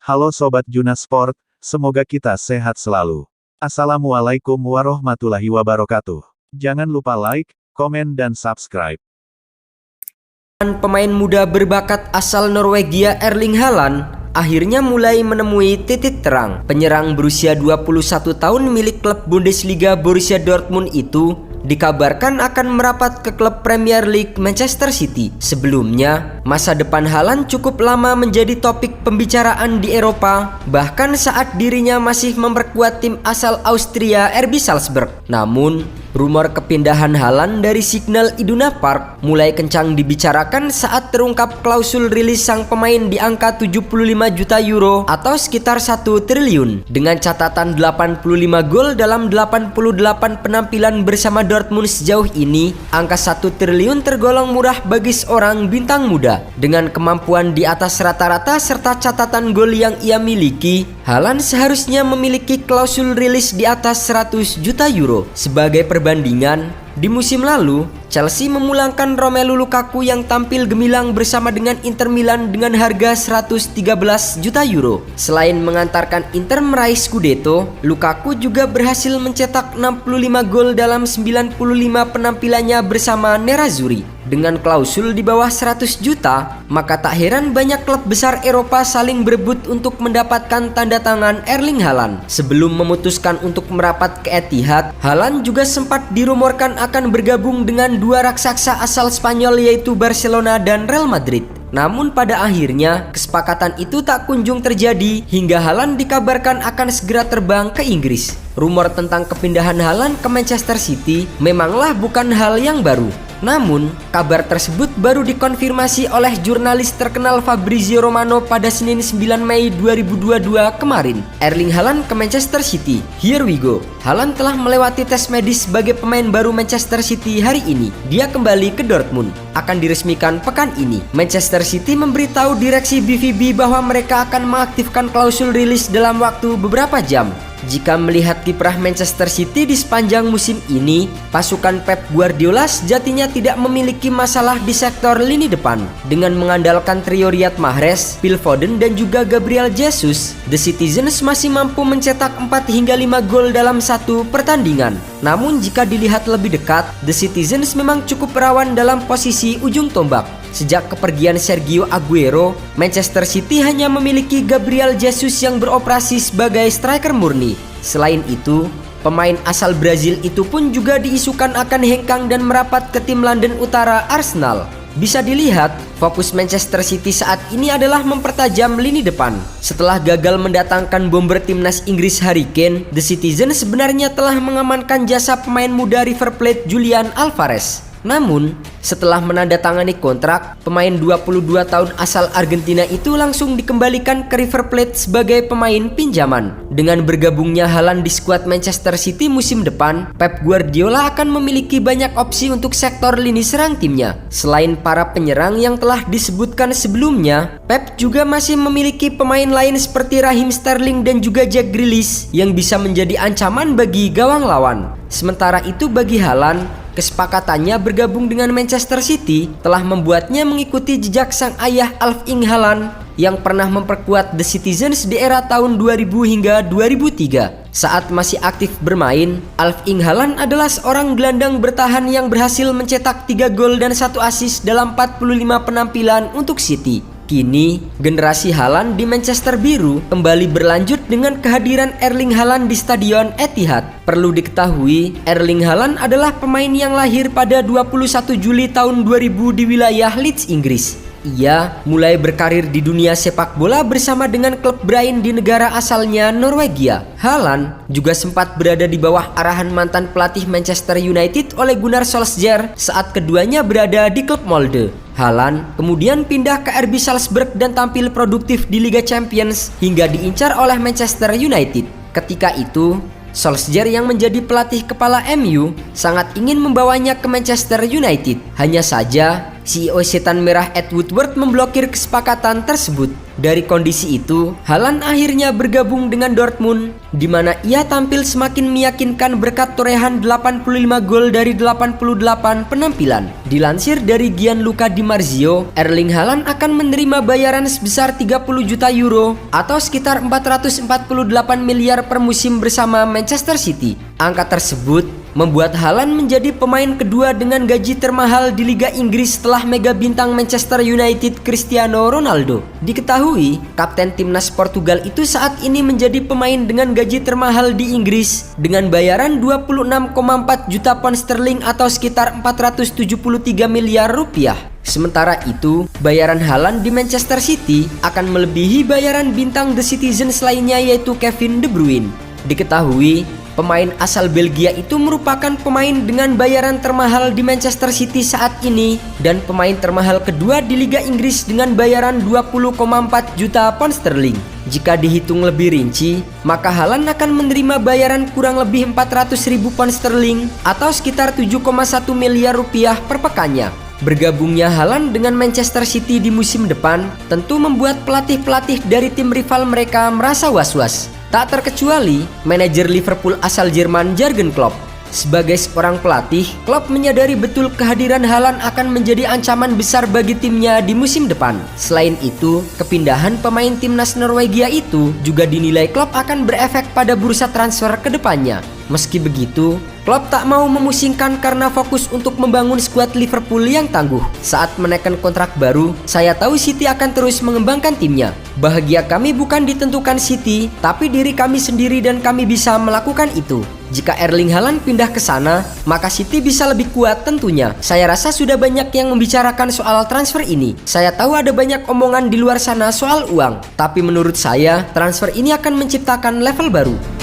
Halo Sobat Juna Sport, semoga kita sehat selalu. Assalamualaikum warahmatullahi wabarakatuh. Jangan lupa like, komen dan subscribe. Pemain muda berbakat asal Norwegia Erling Haaland akhirnya mulai menemui titik terang. Penyerang berusia 21 tahun milik klub Bundesliga Borussia Dortmund itu dikabarkan akan merapat ke klub Premier League Manchester City. Sebelumnya, masa depan Haaland cukup lama menjadi topik pembicaraan di Eropa, bahkan saat dirinya masih memperkuat tim asal Austria RB Salzburg. Namun, rumor kepindahan Haaland dari Signal Iduna Park mulai kencang dibicarakan saat terungkap klausul rilis sang pemain di angka 75 juta euro atau sekitar 1 triliun. Dengan catatan 85 gol dalam 88 penampilan bersama Dortmund sejauh ini, angka 1 triliun tergolong murah bagi seorang bintang muda. Dengan kemampuan di atas rata-rata serta catatan gol yang ia miliki, Haaland seharusnya memiliki klausul rilis di atas 100 juta euro. Sebagai perbandingan, di musim lalu, Chelsea memulangkan Romelu Lukaku yang tampil gemilang bersama dengan Inter Milan dengan harga 113 juta euro. Selain mengantarkan Inter meraih Scudetto, Lukaku juga berhasil mencetak 65 gol dalam 95 penampilannya bersama Nerazzurri. Dengan klausul di bawah 100 juta, maka tak heran banyak klub besar Eropa saling berebut untuk mendapatkan tanda tangan Erling Haaland. Sebelum memutuskan untuk merapat ke Etihad, Haaland juga sempat dirumorkan akan bergabung dengan dua raksasa asal Spanyol yaitu Barcelona dan Real Madrid. Namun pada akhirnya kesepakatan itu tak kunjung terjadi hingga Haaland dikabarkan akan segera terbang ke Inggris. Rumor tentang kepindahan Haaland ke Manchester City memanglah bukan hal yang baru. Namun, kabar tersebut baru dikonfirmasi oleh jurnalis terkenal Fabrizio Romano pada Senin 9 Mei 2022 kemarin. Erling Haaland ke Manchester City. Here we go. Haaland telah melewati tes medis sebagai pemain baru Manchester City hari ini. Dia kembali ke Dortmund. Akan diresmikan pekan ini. Manchester City memberitahu direksi BVB bahwa mereka akan mengaktifkan klausul rilis dalam waktu beberapa jam. Jika melihat kiprah Manchester City di sepanjang musim ini, pasukan Pep Guardiola sejatinya tidak memiliki masalah di sektor lini depan. Dengan mengandalkan trio Riyad Mahrez, Phil Foden dan juga Gabriel Jesus, The Citizens masih mampu mencetak 4 hingga 5 gol dalam satu pertandingan. Namun jika dilihat lebih dekat, The Citizens memang cukup rawan dalam posisi ujung tombak. Sejak kepergian Sergio Aguero, Manchester City hanya memiliki Gabriel Jesus yang beroperasi sebagai striker murni. Selain itu, pemain asal Brazil itu pun juga diisukan akan hengkang dan merapat ke tim London Utara Arsenal. Bisa dilihat, fokus Manchester City saat ini adalah mempertajam lini depan. Setelah gagal mendatangkan bomber timnas Inggris Harry Kane, The Citizens sebenarnya telah mengamankan jasa pemain muda River Plate Julian Alvarez. Namun, setelah menandatangani kontrak, pemain 22 tahun asal Argentina itu langsung dikembalikan ke River Plate sebagai pemain pinjaman. Dengan bergabungnya Haaland di skuad Manchester City musim depan, Pep Guardiola akan memiliki banyak opsi untuk sektor lini serang timnya. Selain para penyerang yang telah disebutkan sebelumnya, Pep juga masih memiliki pemain lain seperti Raheem Sterling dan juga Jack Grealish yang bisa menjadi ancaman bagi gawang lawan. Sementara itu bagi Haaland, kesepakatannya bergabung dengan Manchester City telah membuatnya mengikuti jejak sang ayah Erling Haaland yang pernah memperkuat The Citizens di era tahun 2000 hingga 2003. Saat masih aktif bermain, Erling Haaland adalah seorang gelandang bertahan yang berhasil mencetak 3 gol dan 1 assist dalam 45 penampilan untuk City. Kini, generasi Haaland di Manchester Biru kembali berlanjut dengan kehadiran Erling Haaland di Stadion Etihad. Perlu diketahui, Erling Haaland adalah pemain yang lahir pada 21 Juli tahun 2000 di wilayah Leeds, Inggris. Ia mulai berkarir di dunia sepak bola bersama dengan klub Brighton di negara asalnya Norwegia. Haaland juga sempat berada di bawah arahan mantan pelatih Manchester United oleh Gunnar Solskjaer saat keduanya berada di klub Molde. Haaland kemudian pindah ke RB Salzburg dan tampil produktif di Liga Champions hingga diincar oleh Manchester United. Ketika itu, Solskjaer yang menjadi pelatih kepala MU sangat ingin membawanya ke Manchester United. Hanya saja, CEO Setan Merah Ed Woodward memblokir kesepakatan tersebut. Dari kondisi itu, Haaland akhirnya bergabung dengan Dortmund, di mana ia tampil semakin meyakinkan berkat torehan 85 gol dari 88 penampilan. Dilansir dari Gianluca Di Marzio, Erling Haaland akan menerima bayaran sebesar 30 juta euro atau sekitar 448 miliar per musim bersama Manchester City. Angka tersebut membuat Haaland menjadi pemain kedua dengan gaji termahal di Liga Inggris setelah mega bintang Manchester United Cristiano Ronaldo. Diketahui, kapten timnas Portugal itu saat ini menjadi pemain dengan gaji termahal di Inggris dengan bayaran 26,4 juta pound sterling atau sekitar 473 miliar rupiah. Sementara itu, bayaran Haaland di Manchester City akan melebihi bayaran bintang The Citizens lainnya yaitu Kevin De Bruyne. Diketahui, pemain asal Belgia itu merupakan pemain dengan bayaran termahal di Manchester City saat ini dan pemain termahal kedua di Liga Inggris dengan bayaran 20,4 juta pound sterling. Jika dihitung lebih rinci, maka Haaland akan menerima bayaran kurang lebih 400.000 pound sterling atau sekitar 7,1 miliar rupiah per pekannya. Bergabungnya Haaland dengan Manchester City di musim depan tentu membuat pelatih-pelatih dari tim rival mereka merasa was-was. Tak terkecuali manajer Liverpool asal Jerman Jurgen Klopp. Sebagai seorang pelatih, Klopp menyadari betul kehadiran Haaland akan menjadi ancaman besar bagi timnya di musim depan. Selain itu, kepindahan pemain timnas Norwegia itu juga dinilai Klopp akan berefek pada bursa transfer ke depannya. Meski begitu, Klopp tak mau memusingkan karena fokus untuk membangun skuad Liverpool yang tangguh. Saat menaikkan kontrak baru, saya tahu City akan terus mengembangkan timnya. Bahagia kami bukan ditentukan City, tapi diri kami sendiri dan kami bisa melakukan itu. Jika Erling Haaland pindah ke sana, maka City bisa lebih kuat tentunya. Saya rasa sudah banyak yang membicarakan soal transfer ini. Saya tahu ada banyak omongan di luar sana soal uang, tapi menurut saya, transfer ini akan menciptakan level baru.